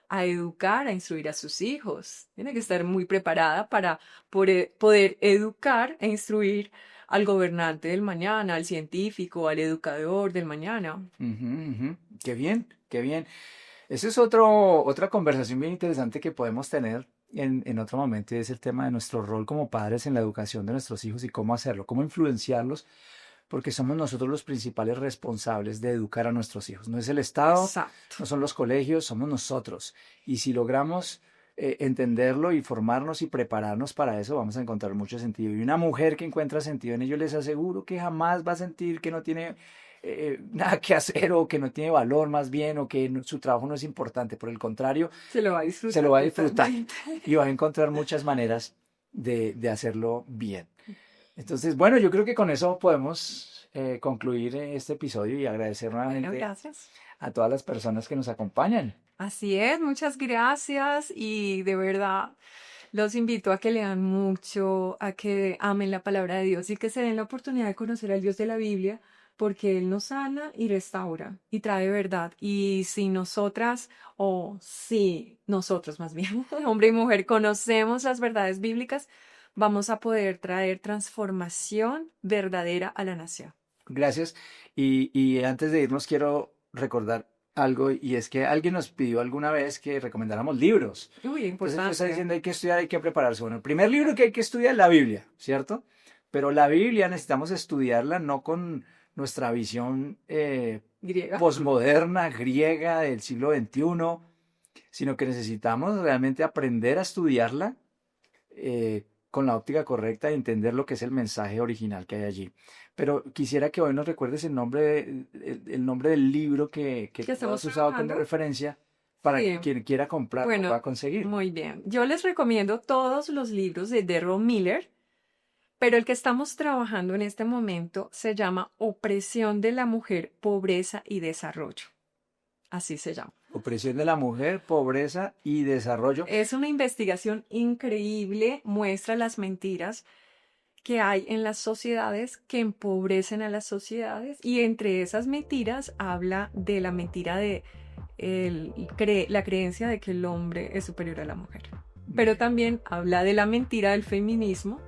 a educar, a instruir a sus hijos. Tiene que estar muy preparada para poder educar e instruir al gobernante del mañana, al científico, al educador del mañana. ujú, ujú. Qué bien, qué bien. Esa es otra conversación bien interesante que podemos tener en otro momento y es el tema de nuestro rol como padres en la educación de nuestros hijos y cómo hacerlo, cómo influenciarlos, porque somos nosotros los principales responsables de educar a nuestros hijos. No es el Estado, Exacto. no son los colegios, somos nosotros. Y si logramos entenderlo y formarnos y prepararnos para eso, vamos a encontrar mucho sentido. Y una mujer que encuentra sentido en ello, les aseguro que jamás va a sentir que no tiene nada que hacer o que no tiene valor más bien o que su trabajo no es importante. Por el contrario, Se lo va a se lo disfrutar va a disfrutar totalmente. y va a encontrar muchas maneras de hacerlo bien. Entonces, bueno, yo creo que con eso podemos concluir este episodio y agradecer Bueno, nuevamente gracias. a todas las personas que nos acompañan. Así es, muchas gracias y de verdad los invito a que lean mucho, a que amen la palabra de Dios y que se den la oportunidad de conocer al Dios de la Biblia, porque Él nos sana y restaura y trae verdad. Y si nosotras, o si nosotros más bien, hombre y mujer, conocemos las verdades bíblicas, vamos a poder traer transformación verdadera a la nación. Gracias. Y antes de irnos quiero recordar algo y es que alguien nos pidió alguna vez que recomendáramos libros. Uy, Entonces tú estás importante. diciendo hay que estudiar, hay que prepararse. Bueno, el primer libro que hay que estudiar es la Biblia, ¿cierto? Pero la Biblia necesitamos estudiarla no con nuestra visión Griega. posmoderna, griega del siglo XXI, sino que necesitamos realmente aprender a estudiarla con la óptica correcta y entender lo que es el mensaje original que hay allí. Pero quisiera que hoy nos recuerdes el nombre, el nombre del libro que ¿Qué tú estamos has usado como trabajando? referencia para que Sí. quien quiera comprar lo Bueno, pueda conseguir. muy bien. Yo les recomiendo todos los libros de Derro Miller, pero el que estamos trabajando en este momento se llama Opresión de la Mujer, Pobreza y Desarrollo. Así se llama. Opresión de la mujer, pobreza y desarrollo. Es una investigación increíble, muestra las mentiras que hay en las sociedades que empobrecen a las sociedades y entre esas mentiras habla de la mentira de la creencia de que el hombre es superior a la mujer. Pero también habla de la mentira del feminismo,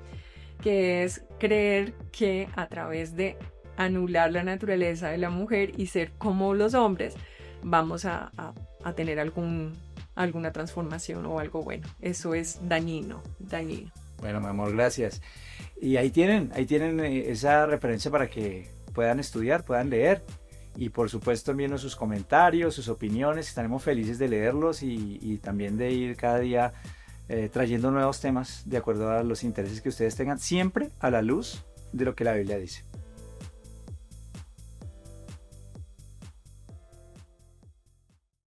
que es creer que a través de anular la naturaleza de la mujer y ser como los hombres, vamos a tener alguna transformación o algo bueno. Eso es dañino, dañino. Bueno, mi amor, gracias. Y ahí tienen esa referencia para que puedan estudiar, puedan leer. Y por supuesto envíenos sus comentarios, sus opiniones, estaremos felices de leerlos y también de ir cada día trayendo nuevos temas de acuerdo a los intereses que ustedes tengan, siempre a la luz de lo que la Biblia dice.